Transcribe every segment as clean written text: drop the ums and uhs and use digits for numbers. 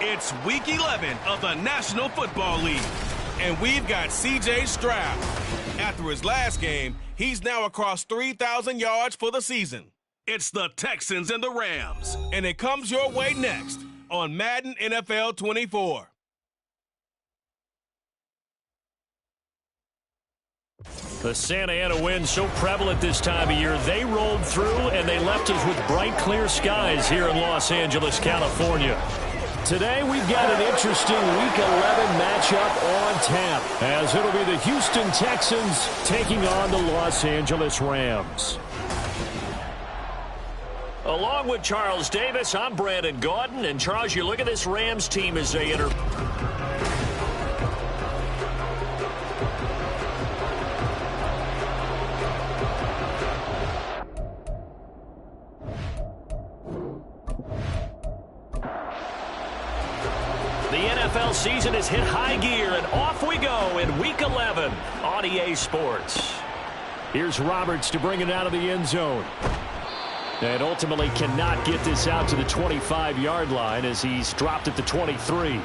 It's Week 11 of the National Football League, and we've got C.J. Stroud. After his last game, he's now across 3,000 yards for the season. It's the Texans and the Rams, and it comes your way next on Madden NFL 24. The Santa Ana wind so prevalent this time of year, they rolled through and they left us with bright, clear skies here in Los Angeles, California. Today, we've got an interesting Week 11 matchup on tap, as it'll be the Houston Texans taking on the Los Angeles Rams. Along with Charles Davis, I'm Brandon Gaudin. And, Charles, you look at this Rams team as they enter. The NFL season has hit high gear, and off we go in Week 11 on EA Sports. Here's Roberts to bring it out of the end zone. And ultimately cannot get this out to the 25-yard line as he's dropped at the 23.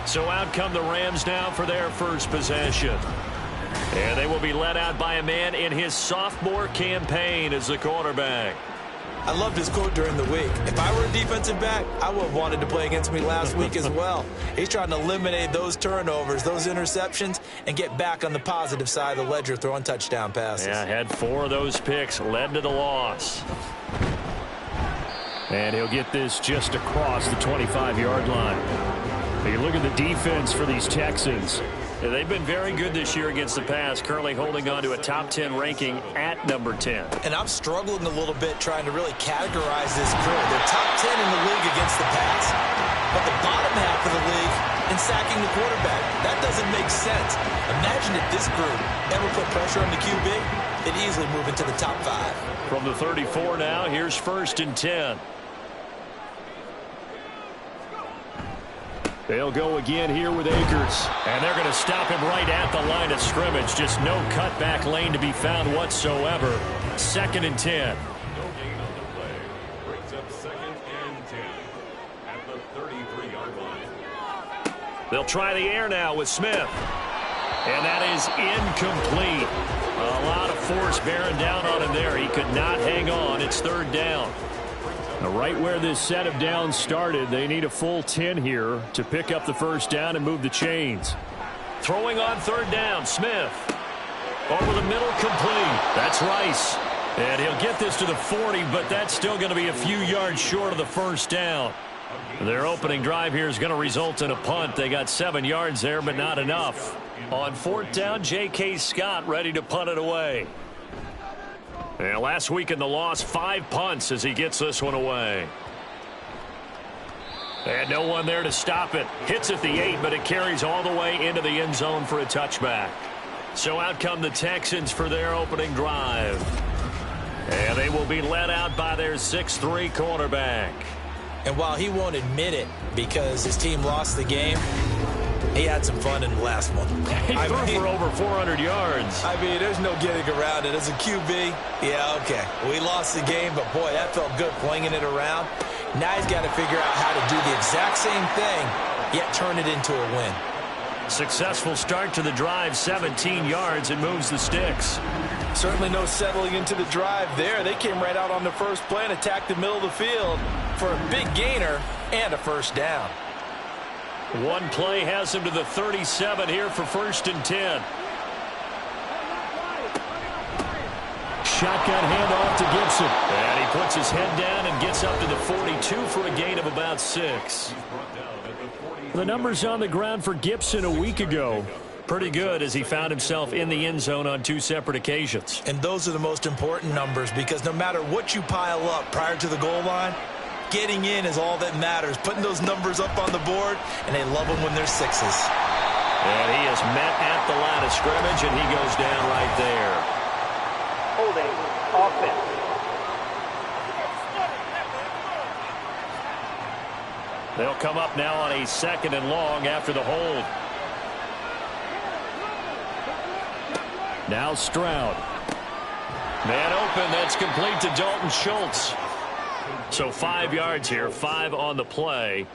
So out come the Rams now for their first possession. And they will be led out by a man in his sophomore campaign as the quarterback. I loved his quote during the week. If I were a defensive back, I would have wanted to play against me last week as well. He's trying to eliminate those turnovers, those interceptions, and get back on the positive side of the ledger throwing touchdown passes. Yeah, had 4 of those picks, led to the loss. And he'll get this just across the 25-yard line. You look at the defense for these Texans. Yeah, they've been very good this year against the pass, currently holding on to a top 10 ranking at number 10. And I'm struggling a little bit trying to really categorize this crew. They're top 10 in the league against the pass, but the bottom half of the league in sacking the quarterback. That doesn't make sense. Imagine if this group ever put pressure on the QB, they'd easily move into the top 5. From the 34 now, here's 1st and 10. They'll go again here with Akers. And they're going to stop him right at the line of scrimmage. Just no cutback lane to be found whatsoever. 2nd and 10. No gain on the play. Brings up 2nd and 10 at the 33-yard line. They'll try the air now with Smith. And that is incomplete. A lot of force bearing down on him there. He could not hang on. It's 3rd down. Now, right where this set of downs started, they need a full 10 here to pick up the 1st down and move the chains. Throwing on 3rd down, Smith. Over the middle, complete. That's Rice. And he'll get this to the 40, but that's still going to be a few yards short of the 1st down. Their opening drive here is going to result in a punt. They got 7 yards there, but not enough. On 4th down, J.K. Scott ready to punt it away. And last week in the loss, 5 punts as he gets this one away. And no one there to stop it. Hits at the 8, but it carries all the way into the end zone for a touchback. So out come the Texans for their opening drive. And they will be led out by their 6'3" quarterback. And while he won't admit it because his team lost the game, he had some fun in the last one. He threw for over 400 yards. I mean, there's no getting around it. As a QB, yeah, okay. We lost the game, but, boy, that felt good flinging it around. Now he's got to figure out how to do the exact same thing, yet turn it into a win. Successful start to the drive, 17 yards, and moves the sticks. Certainly no settling into the drive there. They came right out on the first play and attacked the middle of the field for a big gainer and a 1st down. One play has him to the 37 here for 1st and 10. Shotgun handoff to Gibson. And he puts his head down and gets up to the 42 for a gain of about 6. The numbers on the ground for Gibson a week ago. Pretty good as he found himself in the end zone on 2 separate occasions. And those are the most important numbers because no matter what you pile up prior to the goal line, getting in is all that matters. Putting those numbers up on the board, and they love them when they're 6s. And he is met at the line of scrimmage, and he goes down right there. Holding offense. They'll come up now on a 2nd and long after the hold. Now Stroud. Man open, that's complete to Dalton Schultz. So 5 yards here, 5 on the play.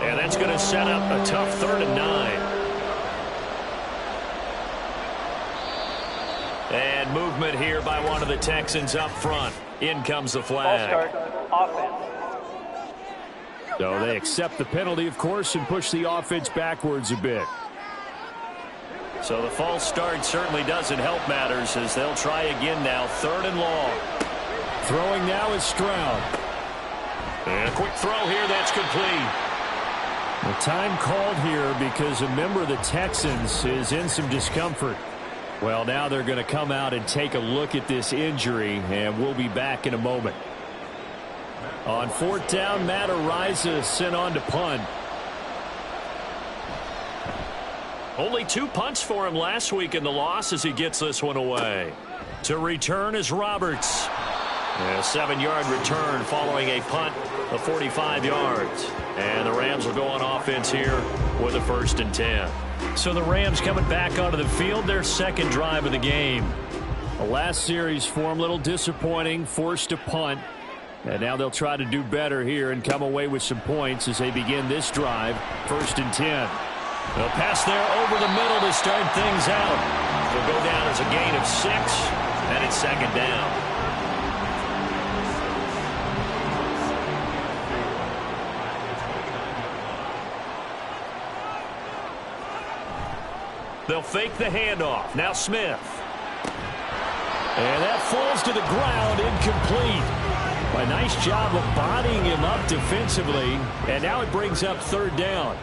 And that's going to set up a tough 3rd and 9. And movement here by one of the Texans up front. In comes the flag. Offense. So they accept the penalty, of course, and push the offense backwards a bit. So the false start certainly doesn't help matters as they'll try again now. 3rd and long. Throwing now is Stroud. And a quick throw here, that's complete. The time called here because a member of the Texans is in some discomfort. Well, now they're going to come out and take a look at this injury, and we'll be back in a moment. On 4th down, Matt Ariza sent on to punt. Only 2 punts for him last week in the loss as he gets this one away. To return is Roberts. A 7-yard return following a punt of 45 yards. And the Rams will go on offense here with a 1st and 10. So the Rams coming back onto the field, their 2nd drive of the game. The last series for them, a little disappointing, forced to punt. And now they'll try to do better here and come away with some points as they begin this drive, 1st and 10. They'll pass there over the middle to start things out. It'll go down as a gain of 6, and it's 2nd down. They'll fake the handoff. Now Smith. And that falls to the ground, incomplete. A nice job of bodying him up defensively. And now it brings up 3rd down.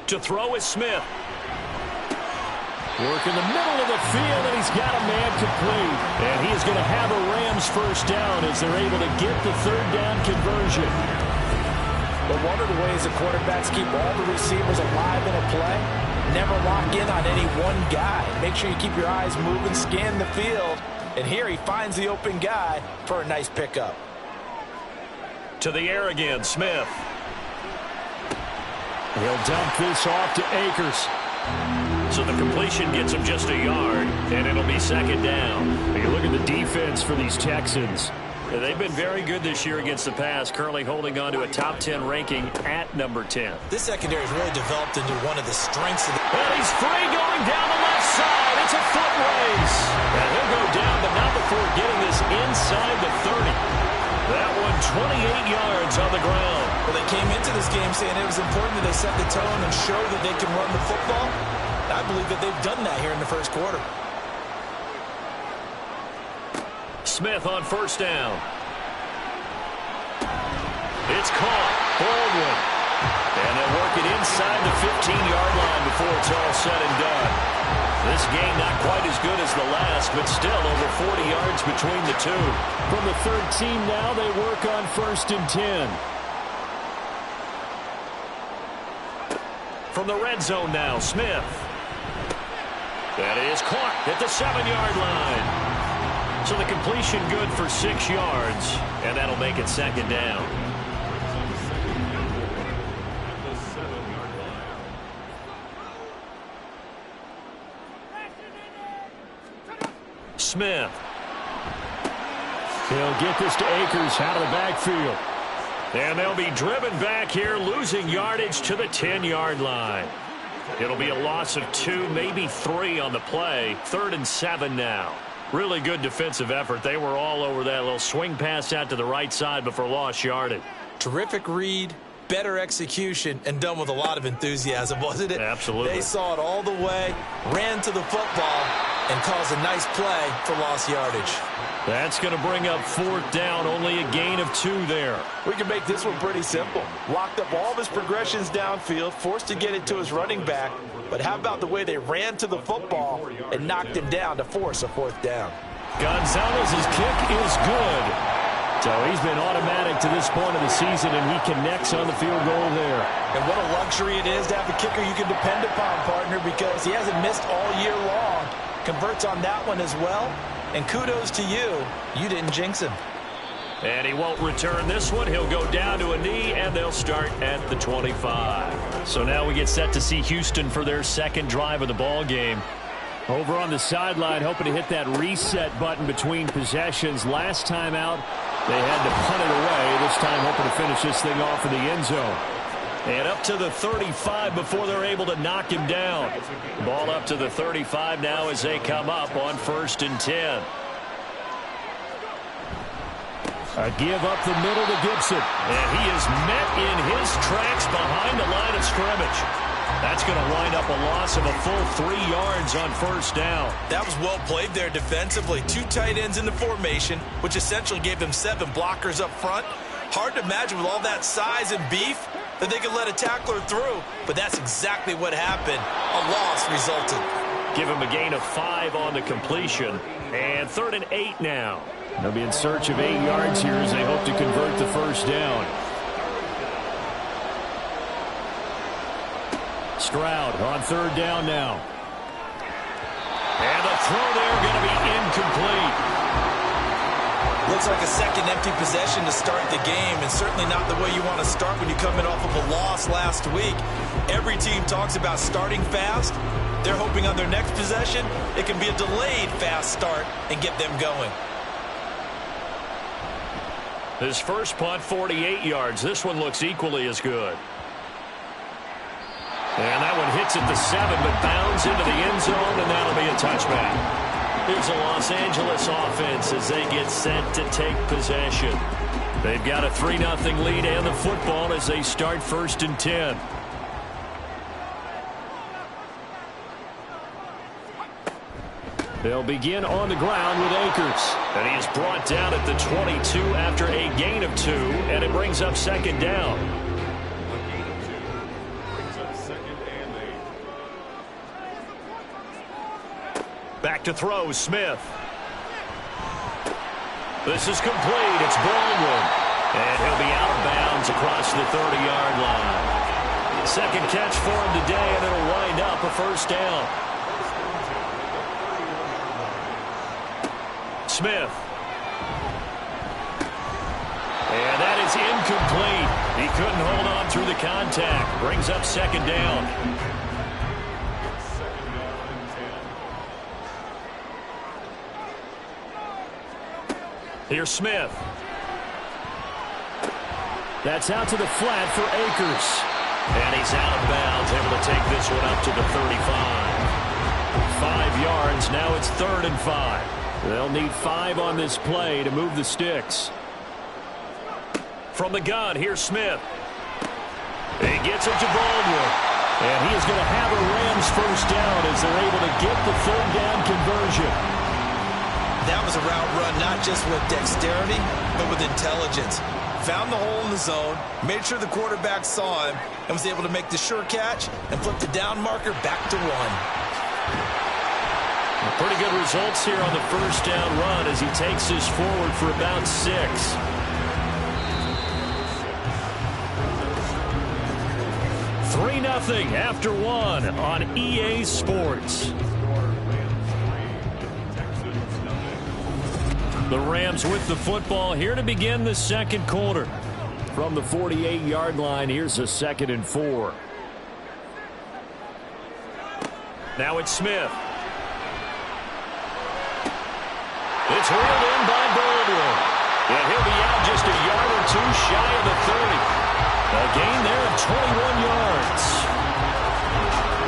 To throw is Smith. Work in the middle of the field, and he's got a man complete. And he is going to have a Rams 1st down as they're able to get the 3rd down conversion. But one of the ways the quarterbacks keep all the receivers alive in a play, never lock in on any one guy. Make sure you keep your eyes moving, scan the field. And here he finds the open guy for a nice pickup. To the air again, Smith. He'll dump this off to Akers. So the completion gets him just a yard, and it'll be 2nd down. You look at the defense for these Texans. They've been very good this year against the pass, currently holding on to a top 10 ranking at number 10. This secondary has really developed into one of the strengths of the... And he's free going down the left side. It's a foot race. And he'll go down, but not before getting this inside the 30. That one 28 yards on the ground. Well, they came into this game saying it was important that they set the tone and show that they can run the football. I believe that they've done that here in the 1st quarter. Smith on 1st down. It's caught. Baldwin. And they'll work it inside the 15-yard line before it's all said and done. This game not quite as good as the last, but still over 40 yards between the two. From the 13 now, they work on 1st and 10. From the red zone now, Smith. That is caught at the 7-yard line. So the completion good for 6 yards, and that'll make it 2nd down. Smith. He'll get this to Akers out of the backfield. And they'll be driven back here, losing yardage to the 10-yard line. It'll be a loss of 2, maybe 3 on the play. 3rd and 7 now. Really good defensive effort. They were all over that little swing pass out to the right side before lost yardage. Terrific read, better execution, and done with a lot of enthusiasm, wasn't it? Absolutely. They saw it all the way, ran to the football, and caused a nice play for lost yardage. That's going to bring up 4th down, only a gain of 2 there. We can make this one pretty simple. Locked up all of his progressions downfield, forced to get it to his running back. But how about the way they ran to the football and knocked him down to force a 4th down? Gonzalez's kick is good. So he's been automatic to this point of the season, and he connects on the field goal there. And what a luxury it is to have a kicker you can depend upon, partner, because he hasn't missed all year long. Converts on that one as well. And kudos to you. You didn't jinx him. And he won't return this one. He'll go down to a knee, and they'll start at the 25. So now we get set to see Houston for their 2nd drive of the ball game. Over on the sideline, hoping to hit that reset button between possessions. Last time out, they had to punt it away. This time hoping to finish this thing off in the end zone. And up to the 35 before they're able to knock him down. Ball up to the 35 now as they come up on 1st and 10. A give up the middle to Gibson. And he is met in his tracks behind the line of scrimmage. That's going to wind up a loss of a full 3 yards on 1st down. That was well played there defensively. 2 tight ends in the formation, which essentially gave them 7 blockers up front. Hard to imagine with all that size and beef that they could let a tackler through, but that's exactly what happened. A loss resulted. Give him a gain of 5 on the completion. And 3rd and 8 now. They'll be in search of 8 yards here as they hope to convert the 1st down. Stroud on 3rd down now. And the throw there going to be incomplete. Looks like a second empty possession to start the game, and certainly not the way you want to start when you come in off of a loss last week. Every team talks about starting fast. They're hoping on their next possession it can be a delayed fast start and get them going. His first punt, 48 yards. This one looks equally as good. And that one hits at the 7, but bounds into the end zone, and that'll be a touchback. Here's the Los Angeles offense as they get set to take possession. They've got a 3-0 lead and the football as they start 1st and 10. They'll begin on the ground with Akers. And he is brought down at the 22 after a gain of 2, and it brings up 2nd down. Back to throw, Smith. This is complete. It's Baldwin. And he'll be out of bounds across the 30-yard line. Second catch for him today, and it'll wind up a 1st down. Smith. And that is incomplete. He couldn't hold on through the contact. Brings up 2nd down. Here's Smith. That's out to the flat for Akers. And he's out of bounds, able to take this one up to the 35. 5 yards, now it's 3rd and 5. They'll need 5 on this play to move the sticks. From the gun, here's Smith. He gets it to Baldwin. And he is going to have a Rams 1st down as they're able to get the 3rd down conversion. That was a route run not just with dexterity, but with intelligence. Found the hole in the zone, made sure the quarterback saw him, and was able to make the sure catch and flip the down marker back to 1. Pretty good results here on the 1st down run as he takes this forward for about 6. Three 3-0 after 1 on EA Sports. The Rams with the football here to begin the 2nd quarter. From the 48-yard line, here's a 2nd and 4. Now it's Smith. It's reeled in by Baldwin. And he'll be out just a yard or 2 shy of the 30. A gain there of 21 yards.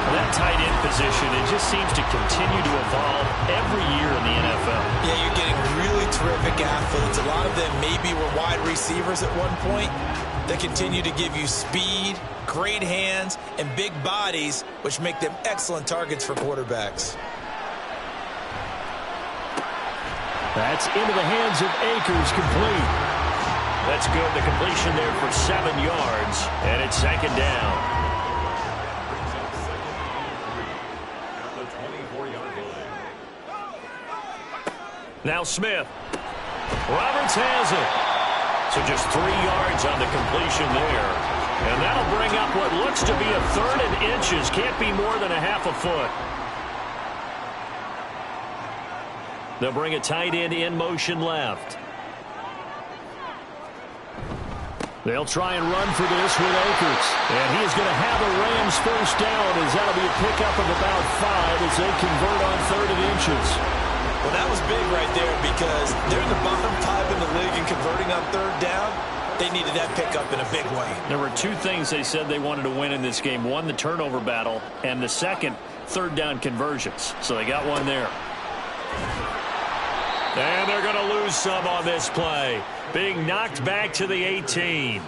That tight end position, it just seems to continue to evolve every year in the NFL. Yeah, you're getting really terrific athletes. A lot of them maybe were wide receivers at one point. They continue to give you speed, great hands, and big bodies, which make them excellent targets for quarterbacks. That's into the hands of Akers, complete. That's good. The completion there for 7 yards, and it's 2nd down. Now Smith. Roberts has it. So just 3 yards on the completion there. And that'll bring up what looks to be a 3rd and inches. Can't be more than a half a foot. They'll bring a tight end in motion left. They'll try and run for this with Akers. And he is going to have a Rams first down, as that'll be a pickup of about 5 as they convert on 3rd and inches. Well, that was big right there because they're in the bottom 5 in the league in converting on 3rd down. They needed that pickup in a big way. There were 2 things they said they wanted to win in this game. One, the turnover battle, and the second, 3rd down conversions. So they got one there. And they're going to lose some on this play. Being knocked back to the 18.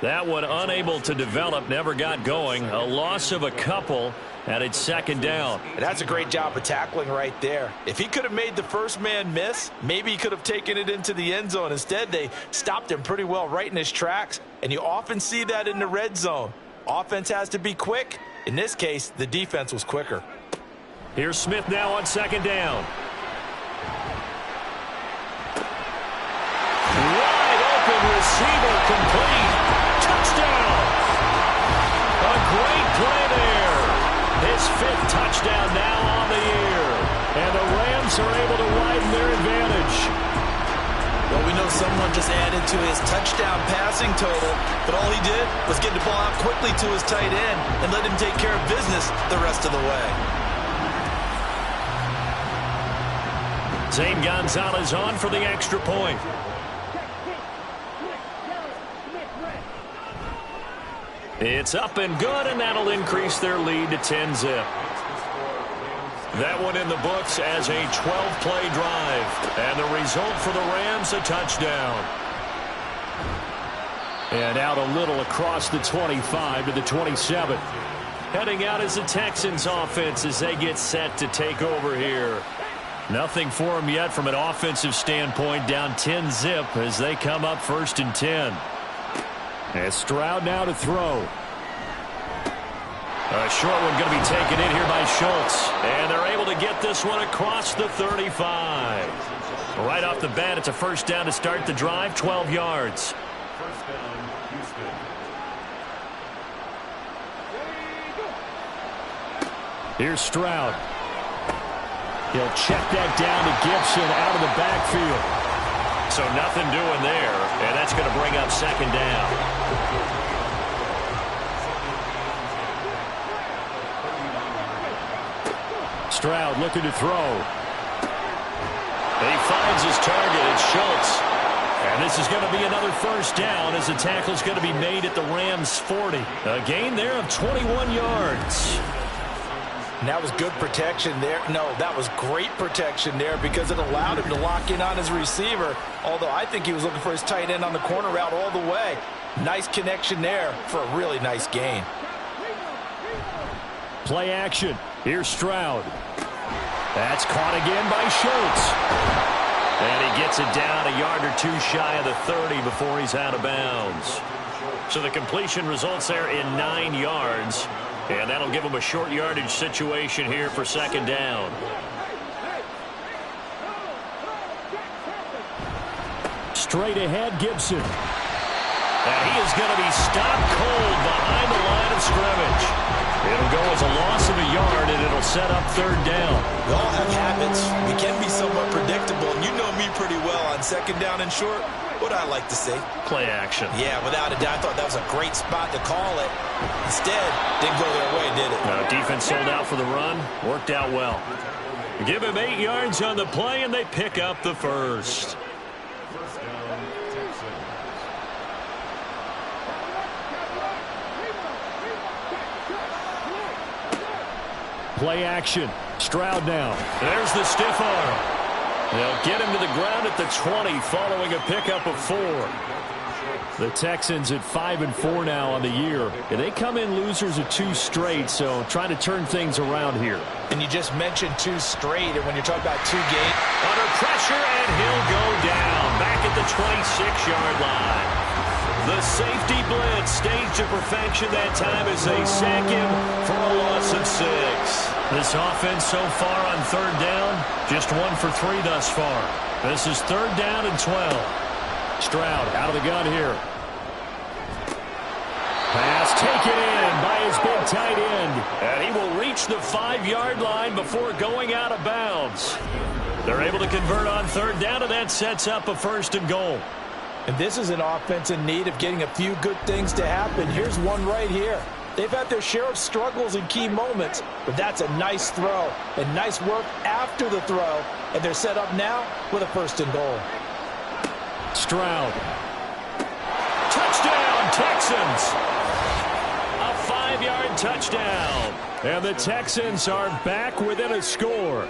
That one unable to develop, never got going. A loss of a couple, and it's 2nd down. And that's a great job of tackling right there. If he could have made the first man miss, maybe he could have taken it into the end zone. Instead, they stopped him pretty well right in his tracks, and you often see that in the red zone. Offense has to be quick. In this case, the defense was quicker. Here's Smith now on 2nd down. Wide open receiver, complete. Touchdown. A great play there. His 5th touchdown now on the year. And the Rams are able to widen their advantage. Well, we know someone just added to his touchdown passing total, but all he did was get the ball out quickly to his tight end and let him take care of business the rest of the way. Zane Gonzalez on for the extra point. It's up and good, and that'll increase their lead to 10-zip. That one in the books as a 12-play drive. And the result for the Rams, a touchdown. And out a little across the 25 to the 27. Heading out is the Texans offense as they get set to take over here. Nothing for them yet from an offensive standpoint, down 10-zip as they come up 1st and 10. And Stroud now to throw. A short one going to be taken in here by Schultz. And they're able to get this one across the 35. Right off the bat, it's a 1st down to start the drive, 12 yards. First down, Houston. Here's Stroud. He'll check that down to Gibson out of the backfield. So nothing doing there, and that's going to bring up 2nd down. Stroud looking to throw. He finds his target. It's Schultz. And this is going to be another 1st down as the tackle's going to be made at the Rams' 40. A gain there of 21 yards. And that was good protection there. No, that was great protection there because it allowed him to lock in on his receiver, although I think he was looking for his tight end on the corner route all the way. Nice connection there for a really nice gain. Play action. Here's Stroud. That's caught again by Schultz. And he gets it down a yard or 2 shy of the 30 before he's out of bounds. So the completion results there in 9 yards. And that'll give him a short yardage situation here for 2nd down. Straight ahead, Gibson. And he is going to be stopped cold behind the line of scrimmage. It'll go as a loss of a yard, and it'll set up 3rd down. We all have habits. We can be somewhat predictable, and you know me pretty well on 2nd down and short. What I like to see. Play action. Yeah, without a doubt. I thought that was a great spot to call it. Instead, didn't go their way, did it? No, defense sold out for the run. Worked out well. Give him 8 yards on the play, and they pick up the 1st. First down, Texans. Play action. Stroud now. There's the stiff arm. They'll get him to the ground at the 20 following a pickup of 4. The Texans at 5-4 now on the year. And they come in losers of 2 straight, so trying to turn things around here. And you just mentioned 2 straight, and when you're talking about 2 games. Under pressure, and he'll go down back at the 26-yard line. The safety blitz staged to perfection that time as they sack him for a loss of 6. This offense so far on 3rd down, just 1 for 3 thus far. This is 3rd down and 12. Stroud out of the gun here. Pass taken in by his big tight end. And he will reach the 5-yard line before going out of bounds. They're able to convert on 3rd down, and that sets up a 1st and goal. And this is an offense in need of getting a few good things to happen. Here's one right here. They've had their share of struggles in key moments, but that's a nice throw and nice work after the throw. And they're set up now with a 1st and goal. Stroud. Touchdown, Texans. A 5-yard touchdown. And the Texans are back within a score.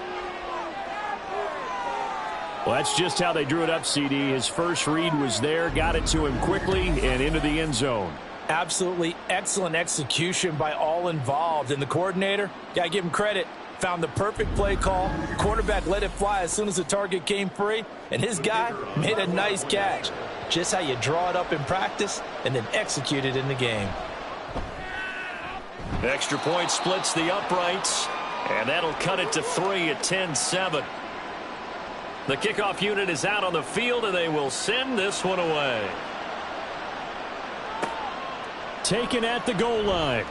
Well, that's just how they drew it up, CD. His first read was there, got it to him quickly, and into the end zone. Absolutely excellent execution by all involved. And the coordinator, got to give him credit, found the perfect play call. Quarterback let it fly as soon as the target came free, and his guy made a nice catch. Just how you draw it up in practice and then execute it in the game. Extra point splits the uprights, and that'll cut it to 3 at 10-7. The kickoff unit is out on the field, and they will send this one away. Taken at the goal line.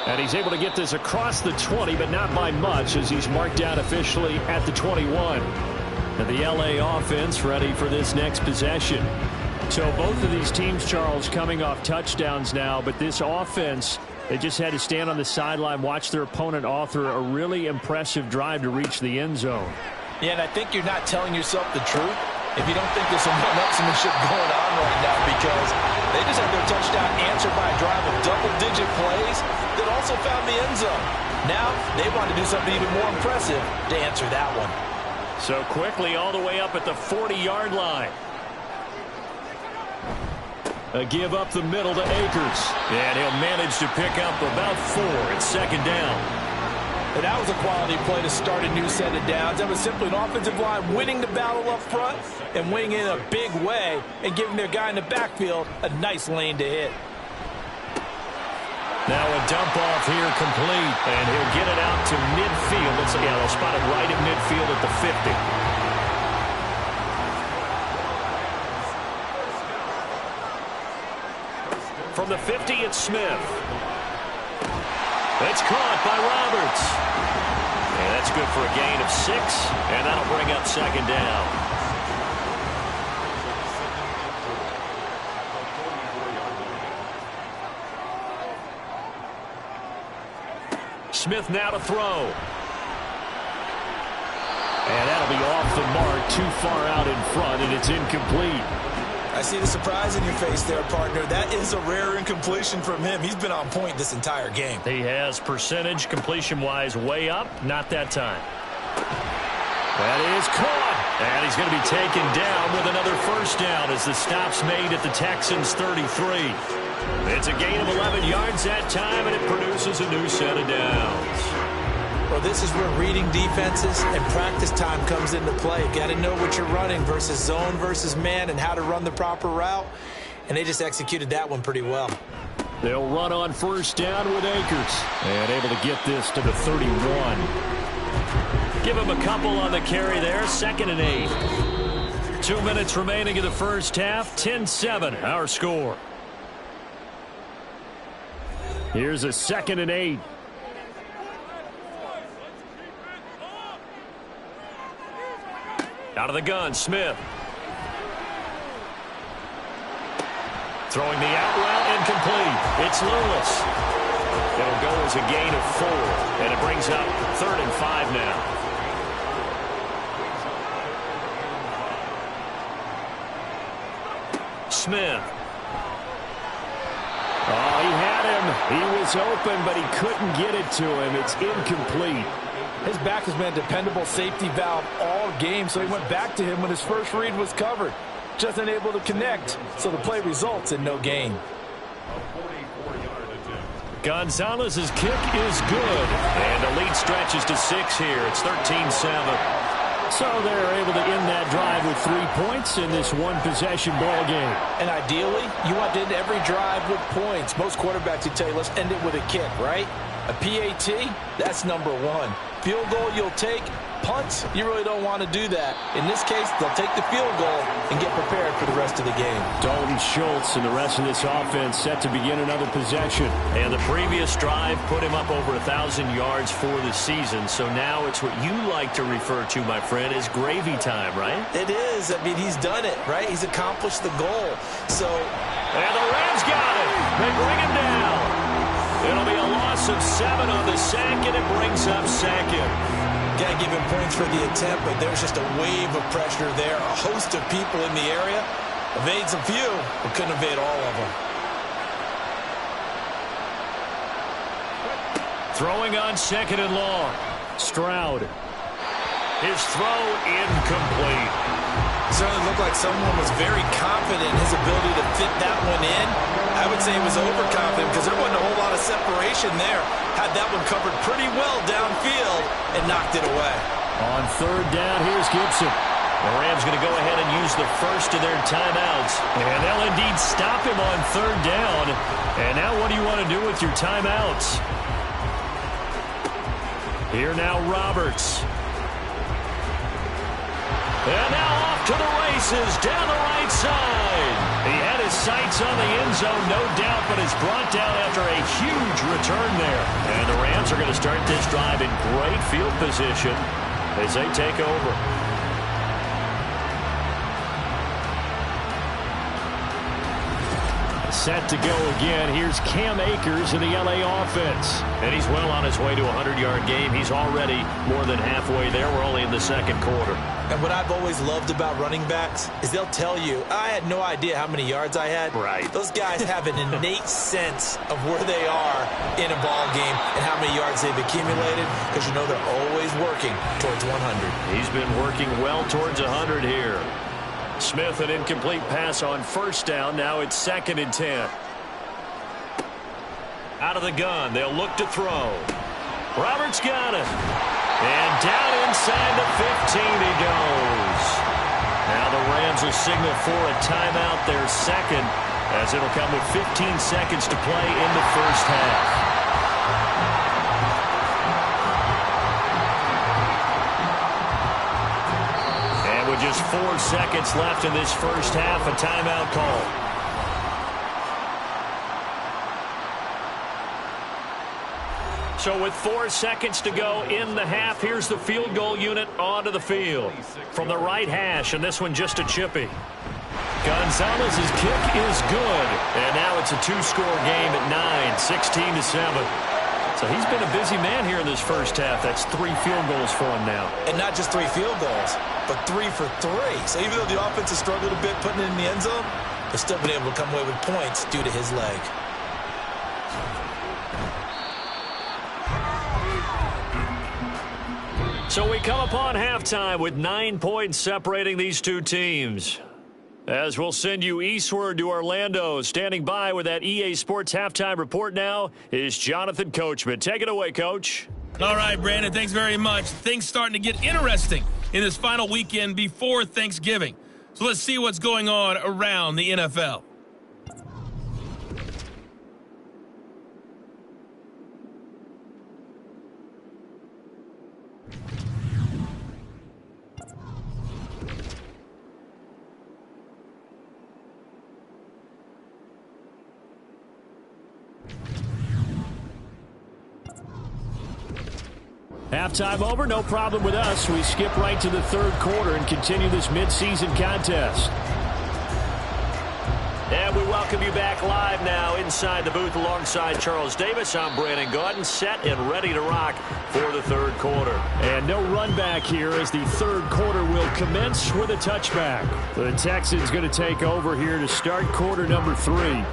And he's able to get this across the 20, but not by much, as he's marked out officially at the 21. And the LA offense ready for this next possession. So both of these teams, Charles, coming off touchdowns now, but this offense, they just had to stand on the sideline, watch their opponent author a really impressive drive to reach the end zone. Yeah, and I think you're not telling yourself the truth if you don't think there's some one-upsmanship going on right now, because they just had their touchdown answered by a drive of double-digit plays that also found the end zone. Now they want to do something even more impressive to answer that one. So quickly all the way up at the 40-yard line. A give up the middle to Akers. And he'll manage to pick up about 4 at 2nd down. And that was a quality play to start a new set of downs. That was simply an offensive line winning the battle up front and winning in a big way and giving their guy in the backfield a nice lane to hit. Now a dump off here complete, and he'll get it out to midfield. They'll spot it right at midfield at the 50. From the 50, it's Smith. It's caught by Roberts. And that's good for a gain of 6, and that'll bring up 2nd down. Smith now to throw. And that'll be off the mark, too far out in front, and it's incomplete. I see the surprise in your face there, partner. That is a rare incompletion from him. He's been on point this entire game. He has percentage completion-wise way up. Not that time. That is caught. And he's going to be taken down with another 1st down as the stop's made at the Texans' 33. It's a gain of 11 yards that time, and it produces a new set of downs. Well, this is where reading defenses and practice time comes into play. Got to know what you're running versus zone versus man and how to run the proper route. And they just executed that one pretty well. They'll run on 1st down with Akers. And able to get this to the 31. Give him a couple on the carry there. 2nd and 8. 2 minutes remaining in the first half. 10-7, our score. Here's a 2nd and 8. Out of the gun, Smith. Throwing the out route, incomplete. It's Lewis. It'll go as a gain of 4, and it brings up 3rd and 5 now. Smith. Oh, he had him. He was open, but he couldn't get it to him. It's incomplete. His back has been a dependable safety valve all game, so he went back to him when his first read was covered. Just unable to connect, so the play results in no gain. Gonzalez's kick is good, and the lead stretches to 6 here. It's 13-7. So they're able to end that drive with 3 points in this one-possession ball game. And ideally, you want to end every drive with points. Most quarterbacks would tell you, let's end it with a kick, right? A PAT, that's number one. Field goal you'll take. Punts, you really don't want to do that. In this case, they'll take the field goal and get prepared for the rest of the game. Dalton Schultz and the rest of this offense set to begin another possession. And the previous drive put him up over 1,000 yards for the season. So now it's what you like to refer to, my friend, as gravy time, right? It is. I mean, he's done it, right? He's accomplished the goal. So, and the Rams got it. They bring him down. It'll be a loss of 7 on the sack, and it brings up second. Got to give him points for the attempt, but there's just a wave of pressure there. A host of people in the area. Evades a few, but couldn't evade all of them. Throwing on 2nd and long. Stroud. His throw incomplete. Certainly looked like someone was very confident in his ability to fit that one in. I would say he was overconfident because there wasn't a whole lot of separation there. Had that one covered pretty well downfield and knocked it away. On 3rd down, here's Gibson. The Rams going to go ahead and use the first of their timeouts. And they'll indeed stop him on 3rd down. And now what do you want to do with your timeouts? Here now Roberts. And now off to the races down the right side. He had his sights on the end zone, no doubt, but is brought down after a huge return there. And the Rams are going to start this drive in great field position as they take over. Set to go again. Here's Cam Akers in the LA offense. And he's well on his way to a 100-yard game. He's already more than halfway there. We're only in the 2nd quarter. And what I've always loved about running backs is they'll tell you, I had no idea how many yards I had. Right. Those guys have an innate sense of where they are in a ball game and how many yards they've accumulated because you know they're always working towards 100. He's been working well towards 100 here. Smith, an incomplete pass on 1st down. Now it's 2nd and 10. Out of the gun. They'll look to throw. Roberts got it. And down inside the 15 he goes. Now the Rams will signal for a timeout, their 2nd, as it'll come with 15 seconds to play in the 1st half. With just 4 seconds left in this 1st half, a timeout call. So with 4 seconds to go in the half, here's the field goal unit onto the field. From the right hash, and this one just a chippy. Gonzalez's kick is good. And now it's a 2-score game at 9, 16-7. So he's been a busy man here in this 1st half. That's 3 field goals for him now. And not just 3 field goals, but 3 for 3. So even though the offense has struggled a bit putting it in the end zone, they've still been able to come away with points due to his leg. So we come upon halftime with 9 points separating these two teams. As we'll send you eastward to Orlando, standing by with that EA Sports halftime report now is Jonathan Coachman. Take it away, Coach. All right, Brandon, thanks very much. Things starting to get interesting in this final weekend before Thanksgiving. So let's see what's going on around the NFL. Halftime over, no problem with us. We skip right to the 3rd quarter and continue this midseason contest. And we welcome you back live now inside the booth alongside Charles Davis. I'm Brandon Gaudin, set and ready to rock for the 3rd quarter. And no run back here as the 3rd quarter will commence with a touchback. The Texans going to take over here to start quarter number 3.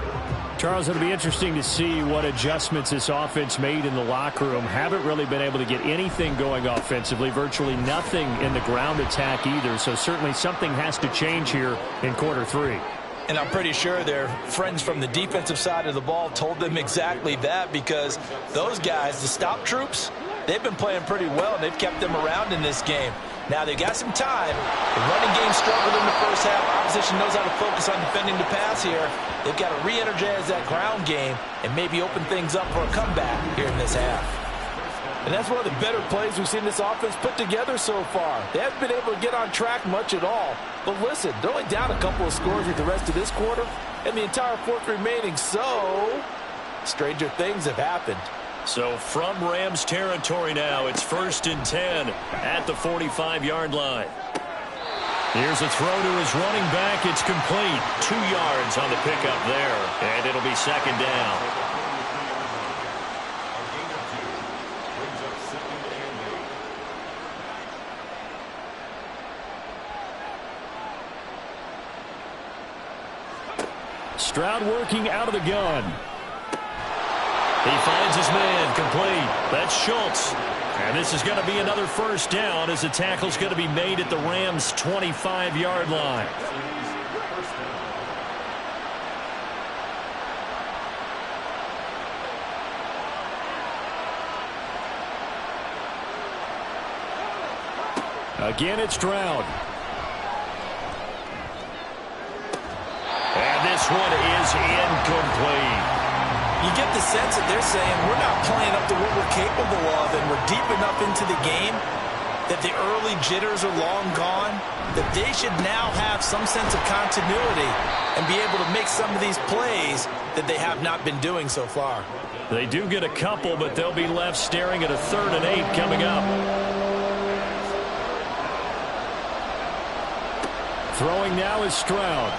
Charles, it'll be interesting to see what adjustments this offense made in the locker room. Haven't really been able to get anything going offensively, virtually nothing in the ground attack either. So certainly something has to change here in quarter 3. And I'm pretty sure their friends from the defensive side of the ball told them exactly that because those guys, the stop troops, they've been playing pretty well, and they've kept them around in this game. Now, they got some time. The running game struggled in the first half. Opposition knows how to focus on defending the pass here. They've got to re-energize that ground game and maybe open things up for a comeback here in this half. And that's one of the better plays we've seen this offense put together so far. They haven't been able to get on track much at all. But listen, they're only down a couple of scores with the rest of this quarter and the entire fourth remaining. So, stranger things have happened. So from Rams territory now, it's 1st and 10 at the 45-yard line. Here's a throw to his running back. It's complete. 2 yards on the pickup there, and it'll be 2nd down. Stroud working out of the gun. He finds his man, complete. That's Schultz. And this is going to be another 1st down as the tackle's going to be made at the Rams' 25-yard line. Again, it's Stroud. And this one is incomplete. You get the sense that they're saying we're not playing up to what we're capable of, and we're deep enough into the game that the early jitters are long gone, that they should now have some sense of continuity and be able to make some of these plays that they have not been doing so far. They do get a couple, but they'll be left staring at a 3rd and 8 coming up. Throwing now is Stroud.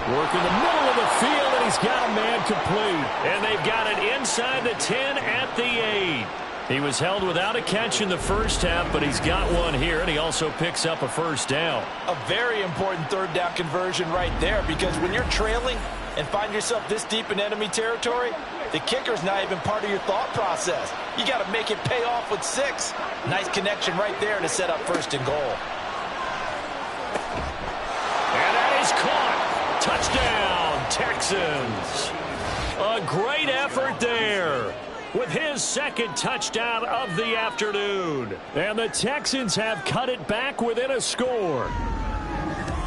Work in the middle of the field, and he's got a man complete. And they've got it inside the 10 at the 8. He was held without a catch in the first half, but he's got one here, and he also picks up a 1st down. A very important 3rd down conversion right there, because when you're trailing and find yourself this deep in enemy territory, the kicker's not even part of your thought process. You got to make it pay off with 6. Nice connection right there to set up 1st and goal. And that is caught. Touchdown, Texans. A great effort there with his 2nd touchdown of the afternoon. And the Texans have cut it back within a score.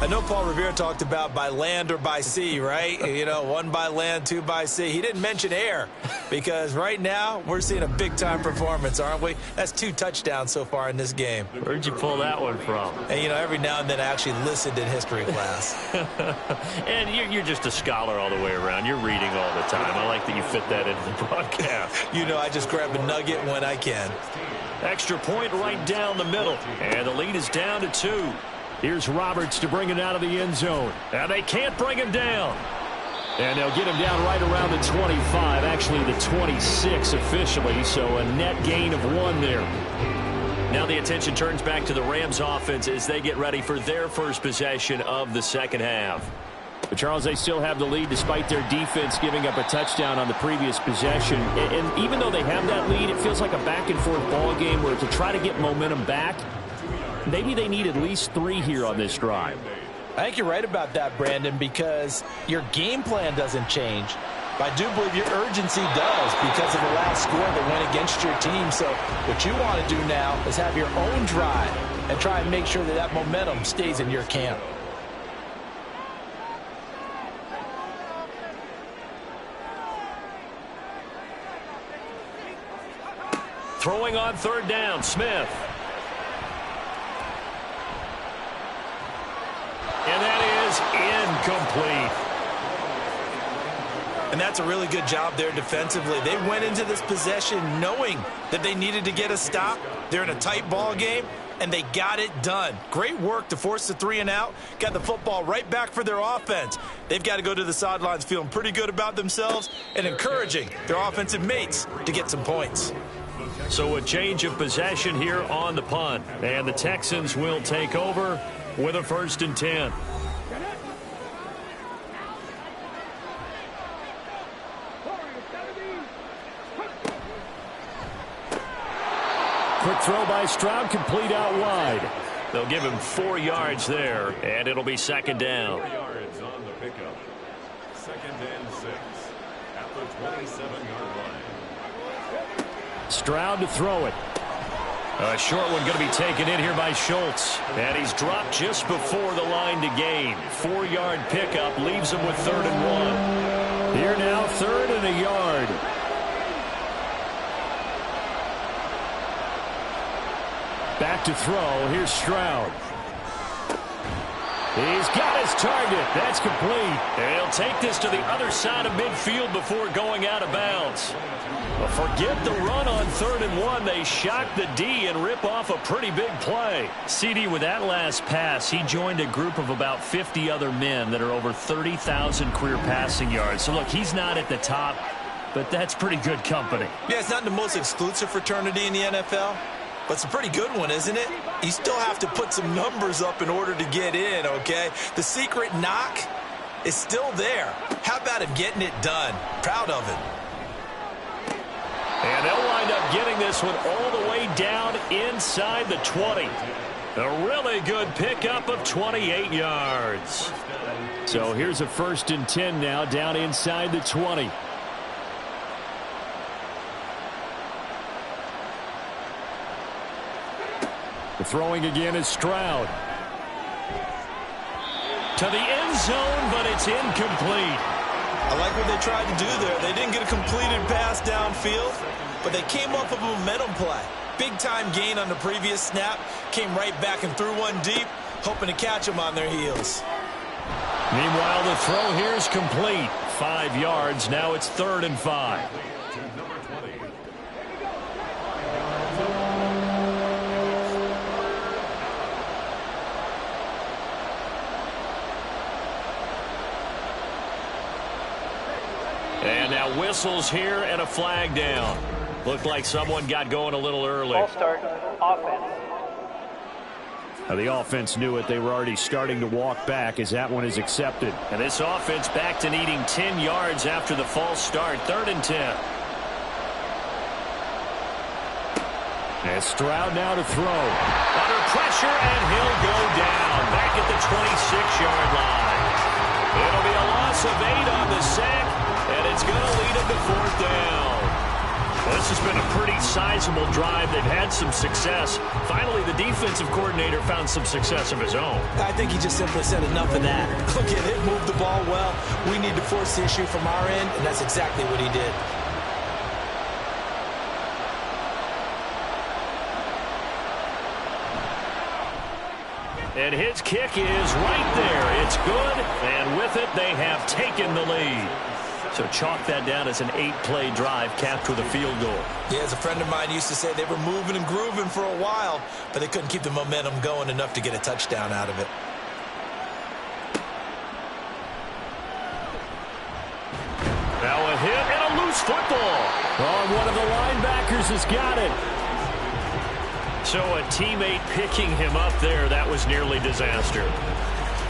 I know Paul Revere talked about by land or by sea, right? You know, 1 by land, 2 by sea. He didn't mention air because right now we're seeing a big-time performance, aren't we? That's 2 touchdowns so far in this game. Where'd you pull that one from? And, you know, every now and then I actually listened in history class. And you're just a scholar all the way around. You're reading all the time. I like that you fit that into the broadcast. You know, I just grab a nugget when I can. Extra point right down the middle. And the lead is down to 2. Here's Roberts to bring it out of the end zone. And they can't bring him down. And they'll get him down right around the 25, actually the 26 officially, so a net gain of 1 there. Now the attention turns back to the Rams offense as they get ready for their first possession of the second half. But Charles, they still have the lead despite their defense giving up a touchdown on the previous possession. And even though they have that lead, it feels like a back-and-forth ball game where to try to get momentum back, maybe they need at least 3 here on this drive. I think you're right about that, Brandon, because your game plan doesn't change. But I do believe your urgency does because of the last score that went against your team. So what you want to do now is have your own drive and try and make sure that that momentum stays in your camp. Throwing on 3rd down, Smith. And that is incomplete. And that's a really good job there defensively. They went into this possession knowing that they needed to get a stop. They're in a tight ball game, and they got it done. Great work to force the 3 and out. Got the football right back for their offense. They've got to go to the sidelines feeling pretty good about themselves and encouraging their offensive mates to get some points. So a change of possession here on the punt. And the Texans will take over with a 1st and 10. Quick throw by Stroud, complete out wide. They'll give him 4 yards there, and it'll be 2nd down. 4 yards on the pickup. 2nd and 6 at the 27-yard line. Stroud to throw it. A short one going to be taken in here by Schultz. And he's dropped just before the line to gain. 4-yard pickup leaves him with 3rd and 1. Here now, 3rd and a yard. Back to throw. Here's Stroud. He's got his target. That's complete. And he'll take this to the other side of midfield before going out of bounds. Well, forget the run on 3rd and 1. They shock the D and rip off a pretty big play. CD, with that last pass, he joined a group of about 50 other men that are over 30,000 career passing yards. So, look, he's not at the top, but that's pretty good company. Yeah, it's not the most exclusive fraternity in the NFL, but it's a pretty good one, isn't it? You still have to put some numbers up in order to get in, okay? The secret knock is still there. How about him getting it done? Proud of it. And they'll wind up getting this one all the way down inside the 20. A really good pickup of 28 yards. So here's a 1st and 10 now down inside the 20. The throwing again is Stroud. To the end zone, but it's incomplete. I like what they tried to do there. They didn't get a completed pass downfield, but they came up with a momentum play. Big-time gain on the previous snap. Came right back and threw one deep, hoping to catch them on their heels. Meanwhile, the throw here is complete. 5 yards. Now it's 3rd and 5. And now whistles here and a flag down. Looked like someone got going a little early. Ball start, offense. Now the offense knew it. They were already starting to walk back as that one is accepted. And this offense back to needing 10 yards after the false start. 3rd and 10. And Stroud now to throw. Under pressure, and he'll go down. Back at the 26-yard line. It'll be a loss of 8 on the sack. And it's going to lead him to 4th down. Well, this has been a pretty sizable drive. They've had some success. Finally, the defensive coordinator found some success of his own. I think he just simply said enough of that. Look at it, move the ball well. We need to force the issue from our end, and that's exactly what he did. And his kick is right there. It's good, and with it, they have taken the lead. So chalk that down as an 8-play drive capped with a field goal. Yeah, as a friend of mine used to say, they were moving and grooving for a while, but they couldn't keep the momentum going enough to get a touchdown out of it. Now a hit and a loose football. Oh, one of the linebackers has got it. So a teammate picking him up there, that was nearly disaster.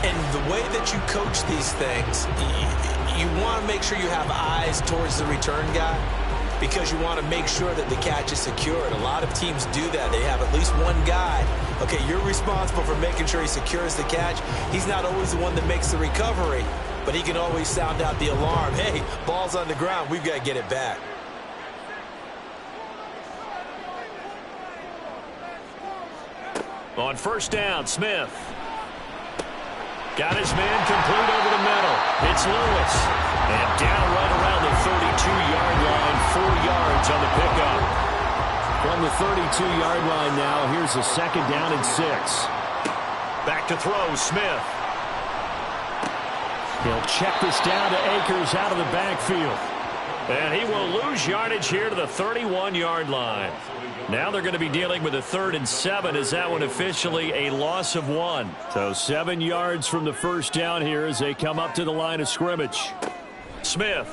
And the way that you coach these things, you want to make sure you have eyes towards the return guy because you want to make sure that the catch is secured. A lot of teams do that. They have at least one guy. Okay, you're responsible for making sure he secures the catch. He's not always the one that makes the recovery, but he can always sound out the alarm. Hey, ball's on the ground. We've got to get it back. On 1st down, Smith. Got his man complete over the middle. It's Lewis. And down right around the 32-yard line. 4 yards on the pickup. From the 32-yard line now, here's a 2nd down and 6. Back to throw, Smith. He'll check this down to Akers out of the backfield. And he will lose yardage here to the 31-yard line. Now they're going to be dealing with a 3rd and 7 as that one officially a loss of 1. So 7 yards from the 1st down here as they come up to the line of scrimmage. Smith.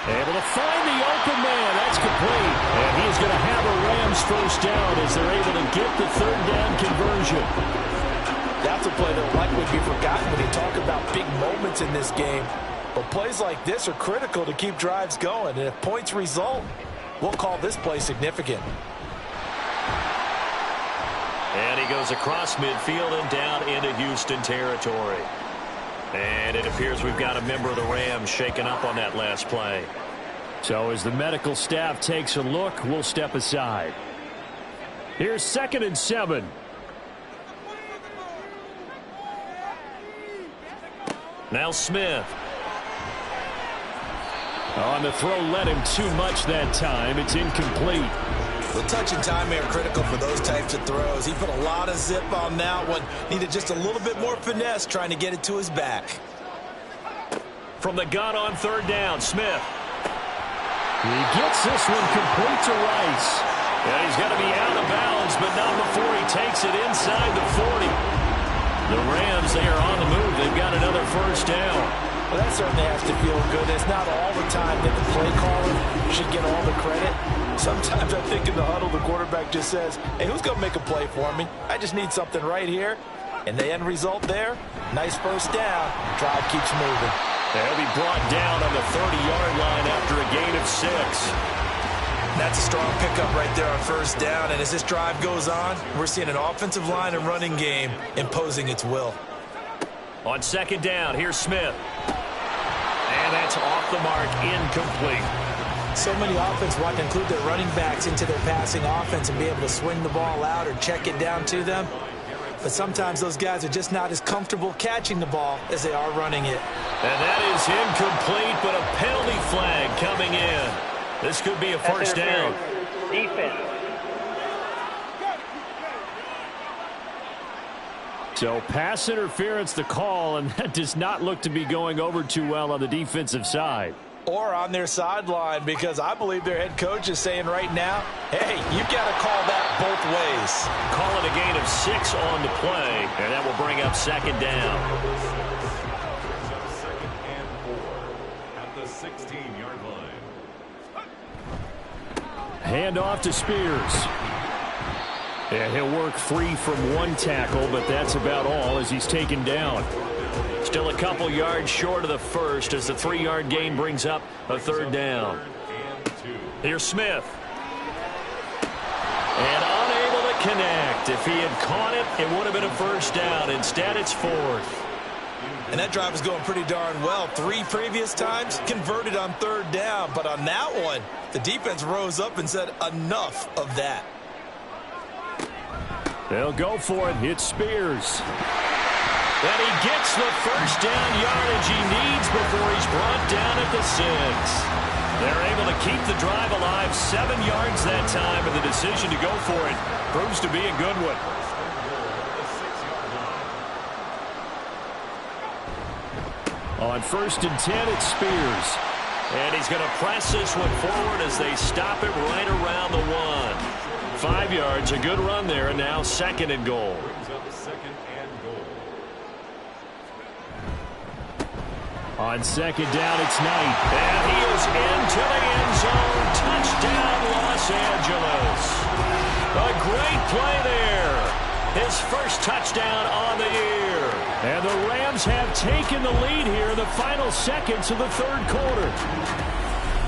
Able to find the open man. That's complete. And he's going to have a Rams 1st down as they're able to get the 3rd down conversion. That's a play that will likely be forgotten when you talk about big moments in this game. But plays like this are critical to keep drives going. And if points result, we'll call this play significant. And he goes across midfield and down into Houston territory. And it appears we've got a member of the Rams shaken up on that last play. So as the medical staff takes a look, we'll step aside. Here's 2nd and 7. Now Smith. On the throw, led him too much that time. It's incomplete. The touch and time are critical for those types of throws. He put a lot of zip on that one. Needed just a little bit more finesse trying to get it to his back. From the gun on 3rd down, Smith. He gets this one complete to Rice. Yeah, he's got to be out of bounds, but not before he takes it inside the 40. The Rams, they are on the move. They've got another 1st down. Well, that certainly has to feel good. It's not all the time that the play caller should get all the credit. Sometimes I think in the huddle, the quarterback just says, hey, who's going to make a play for me? I just need something right here. And the end result there, nice 1st down. Drive keeps moving. They'll be brought down on the 30-yard line after a gain of 6. That's a strong pickup right there on 1st down. And as this drive goes on, we're seeing an offensive line and running game imposing its will. On 2nd down, here's Smith. And that's off the mark, incomplete. So many offenses want to include their running backs into their passing offense and be able to swing the ball out or check it down to them. But sometimes those guys are just not as comfortable catching the ball as they are running it. And that is incomplete, but a penalty flag coming in. This could be a 1st down. Defense. So pass interference the call, and that does not look to be going over too well on the defensive side. Or on their sideline, because I believe their head coach is saying right now, hey, you've got to call that both ways. Call it a gain of 6 on the play, and that will bring up 2nd down. 2nd and 4 at the 16-yard line. Hand off to Spears. Yeah, he'll work free from 1 tackle, but that's about all as he's taken down. Still a couple yards short of the 1st as the 3-yard gain brings up a 3rd down. Here's Smith. And unable to connect. If he had caught it, it would have been a 1st down. Instead, it's 4th. And that drive is going pretty darn well. 3 previous times converted on 3rd down. But on that one, the defense rose up and said, enough of that. They'll go for it. It's Spears. And he gets the 1st down yardage he needs before he's brought down at the 6. They're able to keep the drive alive 7 yards that time, and the decision to go for it proves to be a good one. On 1st and 10, it's Spears. And he's going to press this one forward as they stop it right around the 1. 5 yards, a good run there, and now 2nd and goal. On 2nd down, it's Knight. And he is into the end zone. Touchdown, Los Angeles. A great play there. His 1st touchdown on the year. And the Rams have taken the lead here in the final seconds of the 3rd quarter.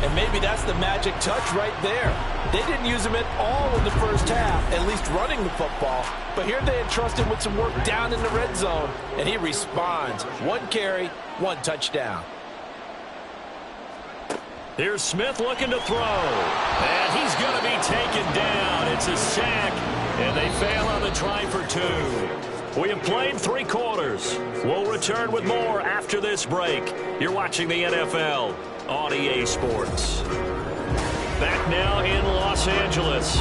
And maybe that's the magic touch right there. They didn't use him at all in the 1st half, at least running the football. But here they entrust him with some work down in the red zone, and he responds. 1 carry, 1 touchdown. Here's Smith looking to throw. And he's going to be taken down. It's a sack, and they fail on the try for 2. We have played 3 quarters. We'll return with more after this break. You're watching the NFL on EA Sports. Back now in Los Angeles,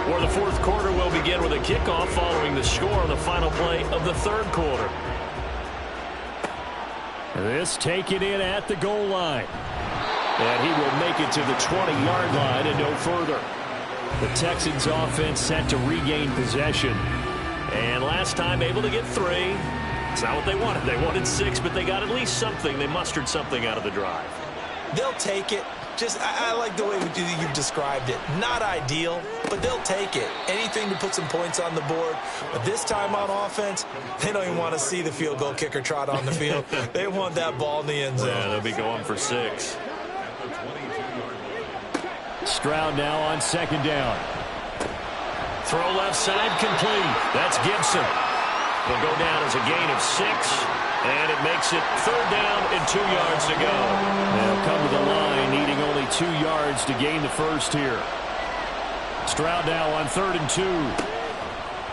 where the 4th quarter will begin with a kickoff following the score on the final play of the 3rd quarter. This taken in at the goal line. And he will make it to the 20-yard line and no further. The Texans offense set to regain possession. And last time able to get 3. It's not what they wanted. They wanted 6, but they got at least something. They mustered something out of the drive. They'll take it. I like the way you've described it. Not ideal, but they'll take it. Anything to put some points on the board. But this time on offense, they don't even want to see the field goal kicker trot on the field. They want that ball in the end zone. Yeah, they'll be going for 6. Stroud now on 2nd down. Throw left side complete. That's Gibson. Will go down as a gain of 6. And it makes it 3rd down and 2 yards to go. They'll come to the line, needing only 2 yards to gain the first here. Stroud now on 3rd and 2.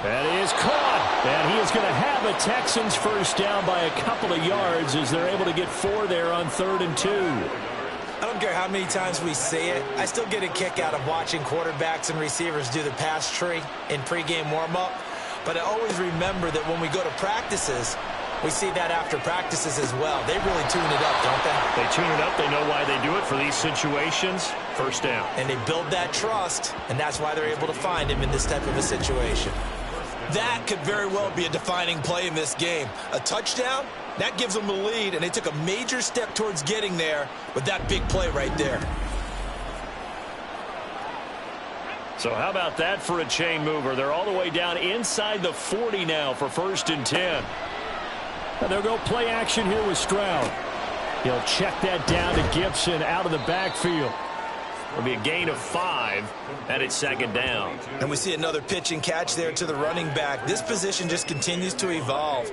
That is caught. And he is going to have a Texans first down by a couple of yards as they're able to get 4 there on 3rd and 2. I don't care how many times we see it. I still get a kick out of watching quarterbacks and receivers do the pass tree in pregame warm-up. But I always remember that when we go to practices, we see that after practices as well. They really tune it up, don't they? They tune it up. They know why they do it for these situations. First down. And they build that trust, and that's why they're able to find him in this type of a situation. That could very well be a defining play in this game. A touchdown, that gives them the lead, and they took a major step towards getting there with that big play right there. So how about that for a chain mover? They're all the way down inside the 40 now for 1st and 10. And they'll go play action here with Stroud. He'll check that down to Gibson out of the backfield. It'll be a gain of 5, and it's 2nd down. And we see another pitch and catch there to the running back. This position just continues to evolve.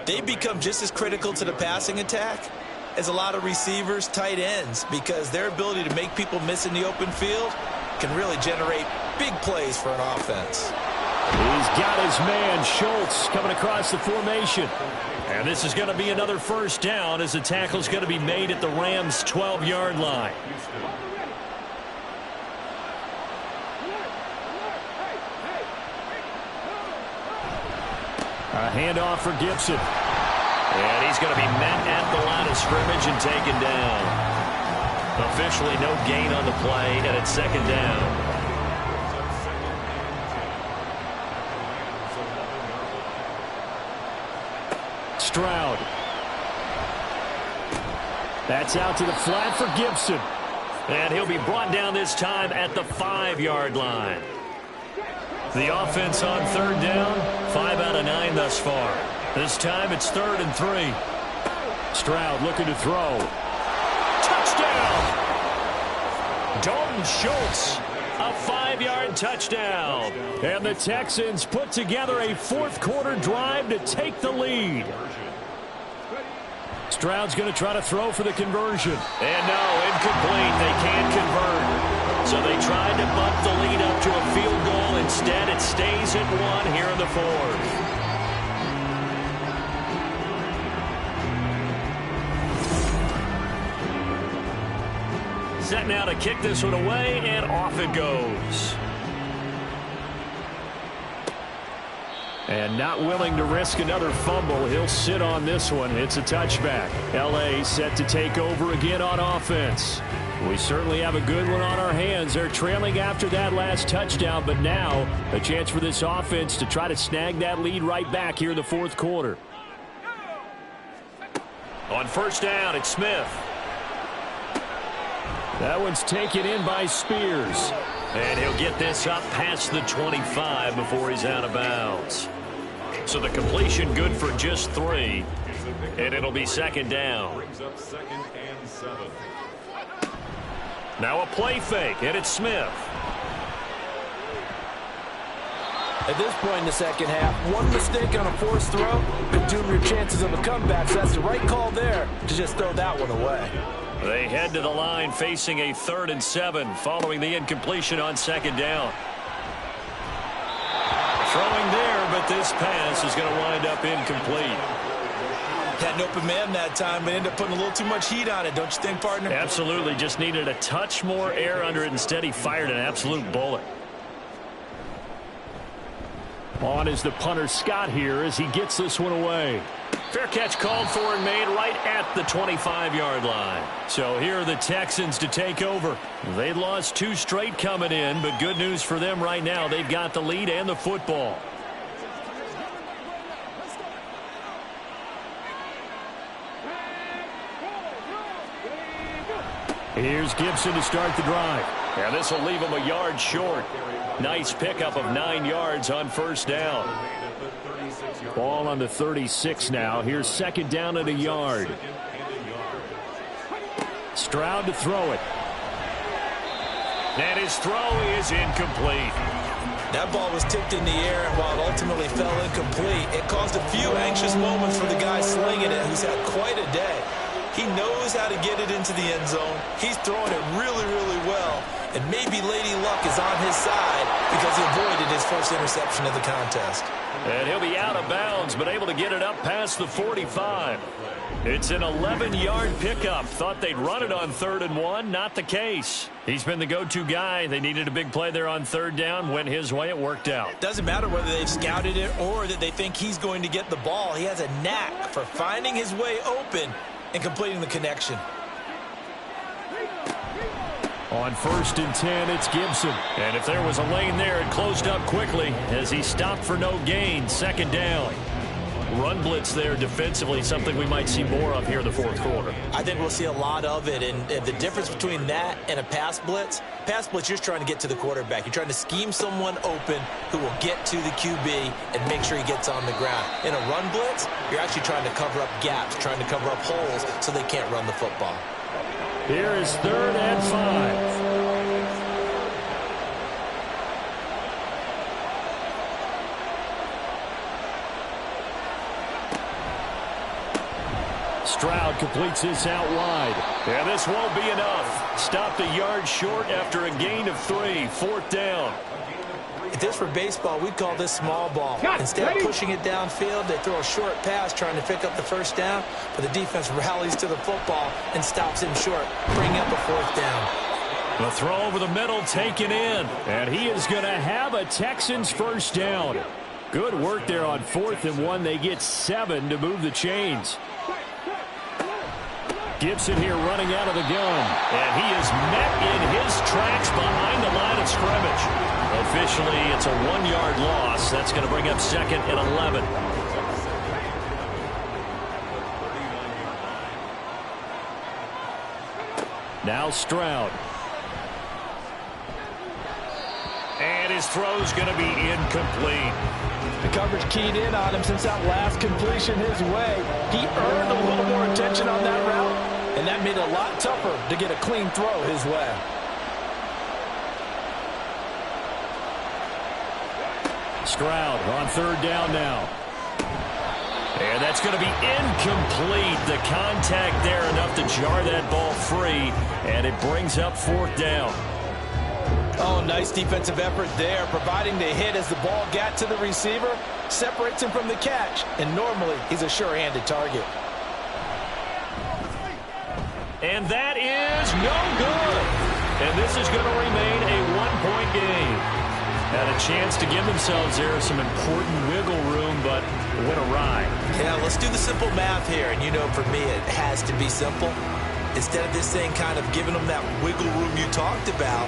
They become just as critical to the passing attack as a lot of receivers, tight ends, because their ability to make people miss in the open field can really generate big plays for an offense. He's got his man, Schultz, coming across the formation. And this is going to be another first down as the tackle's going to be made at the Rams' 12-yard line. A handoff for Gibson. And he's going to be met at the line of scrimmage and taken down. Officially no gain on the play, and it's 2nd down. Stroud. That's out to the flat for Gibson. And he'll be brought down this time at the 5-yard line. The offense on 3rd down, 5 out of 9 thus far. This time it's 3rd and 3. Stroud looking to throw. Touchdown! Dalton Schultz, a 5-yard touchdown. And the Texans put together a 4th-quarter drive to take the lead. Stroud's going to try to throw for the conversion. And no, incomplete. They can't convert. So they tried to bump the lead up to a field goal. Instead, it stays at 1 here in the 4th. Set now to kick this one away, and off it goes. And not willing to risk another fumble, he'll sit on this one. It's a touchback. L.A. set to take over again on offense. We certainly have a good one on our hands. They're trailing after that last touchdown, but now a chance for this offense to try to snag that lead right back here in the 4th quarter. On 1st down, it's Smith. That one's taken in by Spears. And he'll get this up past the 25 before he's out of bounds. So the completion good for just 3. And it'll be 2nd down. Brings up 2nd and 7. Now a play fake, and it's Smith. At this point in the 2nd half, one mistake on a forced throw could doom your chances of a comeback. So that's the right call there to just throw that one away. They head to the line facing a 3rd and 7 following the incompletion on 2nd down. Throwing there, but this pass is going to wind up incomplete. Had an open man that time, but ended up putting a little too much heat on it, don't you think, partner? Absolutely. Just needed a touch more air under it. Instead, he fired an absolute bullet. On is the punter Scott here as he gets this one away. Fair catch called for and made right at the 25-yard line. So here are the Texans to take over. They'd lost 2 straight coming in, but good news for them right now. They've got the lead and the football. Here's Gibson to start the drive. And this will leave him a yard short. Nice pickup of 9 yards on 1st down. Ball on the 36 now. Here's 2nd down and a yard. Stroud to throw it. And his throw is incomplete. That ball was tipped in the air, and while it ultimately fell incomplete, it caused a few anxious moments for the guy slinging it, who's had quite a day. He knows how to get it into the end zone. He's throwing it really, really well. And maybe Lady Luck is on his side because he avoided his first interception of the contest. And he'll be out of bounds, but able to get it up past the 45. It's an 11-yard pickup. Thought they'd run it on 3rd and 1. Not the case. He's been the go-to guy. They needed a big play there on 3rd down. Went his way. It worked out. Doesn't matter whether they've scouted it or that they think he's going to get the ball. He has a knack for finding his way open and completing the connection. On 1st and 10, it's Gibson. And if there was a lane there, it closed up quickly as he stopped for no gain. 2nd down. Run blitz there defensively, something we might see more of here in the 4th quarter. I think we'll see a lot of it, and the difference between that and a pass blitz, you're just trying to get to the quarterback. You're trying to scheme someone open who will get to the QB and make sure he gets on the ground. In a run blitz, you're actually trying to cover up gaps, trying to cover up holes so they can't run the football. Here is 3rd and 5. Stroud completes this out wide. And this won't be enough. Stopped a yard short after a gain of 3. 4th down. If this were baseball, we'd call this small ball. Instead of pushing it downfield, they throw a short pass trying to pick up the 1st down, but the defense rallies to the football and stops him short, bringing up a 4th down. The throw over the middle taken in, and he is going to have a Texans 1st down. Good work there on 4th and 1. They get 7 to move the chains. Gibson here running out of the gun, and he is met in his tracks behind the line of scrimmage. Officially, it's a 1-yard loss. That's going to bring up 2nd and 11. Now Stroud. And his throw's going to be incomplete. The coverage keyed in on him since that last completion his way. He earned a little more attention on that route, and that made it a lot tougher to get a clean throw his way. Stroud on 3rd down now. And that's going to be incomplete. The contact there enough to jar that ball free, and it brings up 4th down. Oh, nice defensive effort there, providing the hit as the ball got to the receiver, separates him from the catch, and normally he's a sure-handed target. And that is no good. And this is going to remain a 1-point game. Had a chance to give themselves there some important wiggle room, but it went awry. Yeah, let's do the simple math here. And you know, for me, it has to be simple. Instead of this thing kind of giving them that wiggle room you talked about,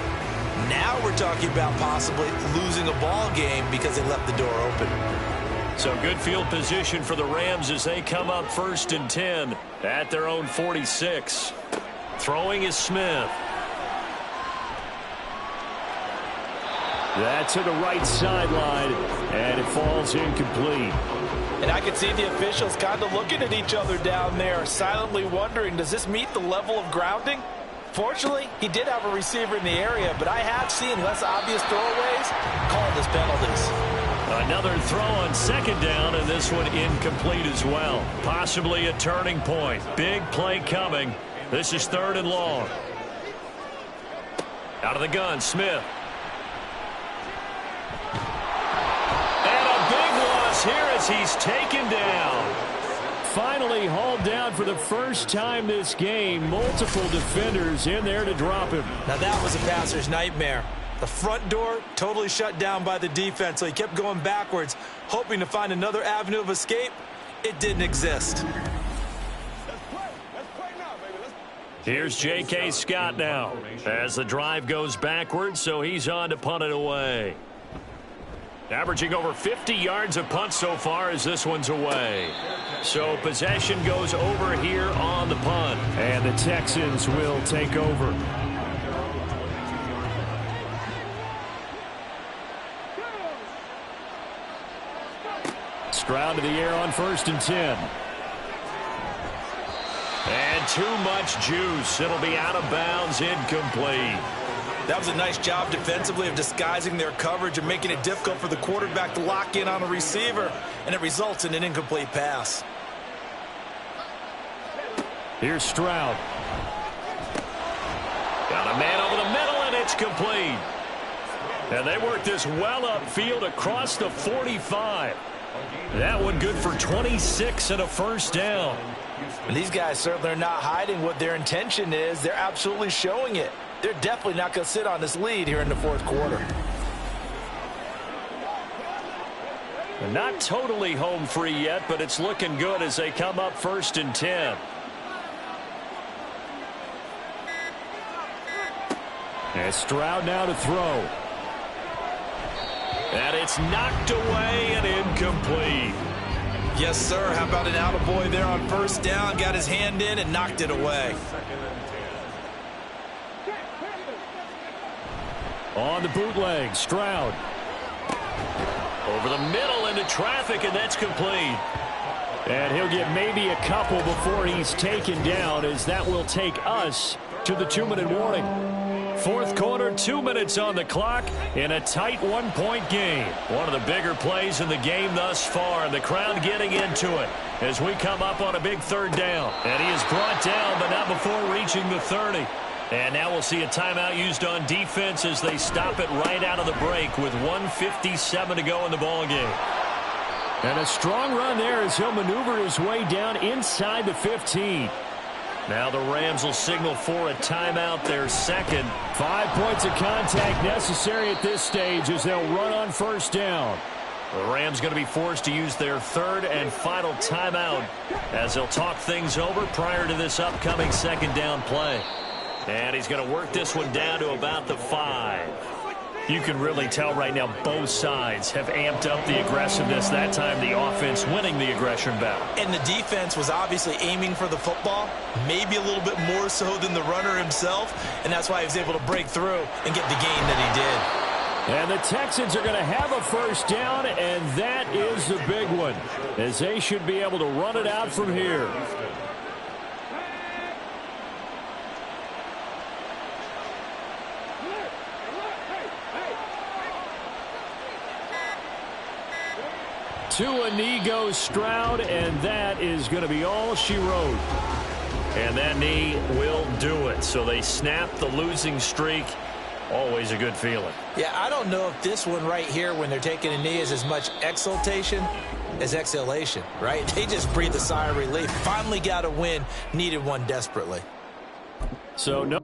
now we're talking about possibly losing a ball game because they left the door open. So good field position for the Rams as they come up 1st and 10 at their own 46. Throwing is Smith. That's to the right sideline, and it falls incomplete. And I could see the officials kind of looking at each other down there, silently wondering, does this meet the level of grounding? Fortunately, he did have a receiver in the area, but I have seen less obvious throwaways called as penalties. Another throw on 2nd down, and this one incomplete as well. Possibly a turning point. Big play coming. This is 3rd and long. Out of the gun, Smith. Here as he's taken down. Finally hauled down for the first time this game. Multiple defenders in there to drop him. Now that was a passer's nightmare. The front door totally shut down by the defense, so he kept going backwards, hoping to find another avenue of escape. It didn't exist. Here's J.K. Scott now as the drive goes backwards, so he's on to punt it away. Averaging over 50 yards a punt so far as this one's away. So possession goes over here on the punt. And the Texans will take over. Stroud to the air on 1st and 10. And too much juice. It'll be out of bounds, incomplete. That was a nice job defensively of disguising their coverage and making it difficult for the quarterback to lock in on a receiver, and it results in an incomplete pass. Here's Stroud. Got a man over the middle, and it's complete. And they work this well upfield across the 45. That one good for 26 and a first down. And these guys certainly are not hiding what their intention is. They're absolutely showing it. They're definitely not going to sit on this lead here in the fourth quarter. And not totally home free yet, but it's looking good as they come up 1st and 10. And Stroud now to throw. And it's knocked away and incomplete. Yes, sir. How about an attaboy there on 1st down? Got his hand in and knocked it away. On the bootleg, Stroud. Over the middle into traffic, and that's complete. And he'll get maybe a couple before he's taken down, as that will take us to the 2-minute warning. Fourth quarter, 2 minutes on the clock in a tight 1-point game. One of the bigger plays in the game thus far, and the crowd getting into it as we come up on a big 3rd down. And he is brought down, but not before reaching the 30. And now we'll see a timeout used on defense as they stop it right out of the break with 1:57 to go in the ballgame. And a strong run there as he'll maneuver his way down inside the 15. Now the Rams will signal for a timeout, their second. 5 points of contact necessary at this stage as they'll run on 1st down. The Rams going to be forced to use their 3rd and final timeout as they'll talk things over prior to this upcoming 2nd down play. And he's going to work this one down to about the 5. You can really tell right now both sides have amped up the aggressiveness. That time the offense winning the aggression battle. And the defense was obviously aiming for the football, maybe a little bit more so than the runner himself, and that's why he was able to break through and get the gain that he did. And the Texans are going to have a 1st down, and that is the big one, as they should be able to run it out from here. To a knee goes Stroud, and that is going to be all she wrote. And that knee will do it. So they snap the losing streak. Always a good feeling. Yeah, I don't know if this one right here, when they're taking a knee, is as much exultation as exhalation, right? They just breathe a sigh of relief. Finally got a win. Needed one desperately. So no.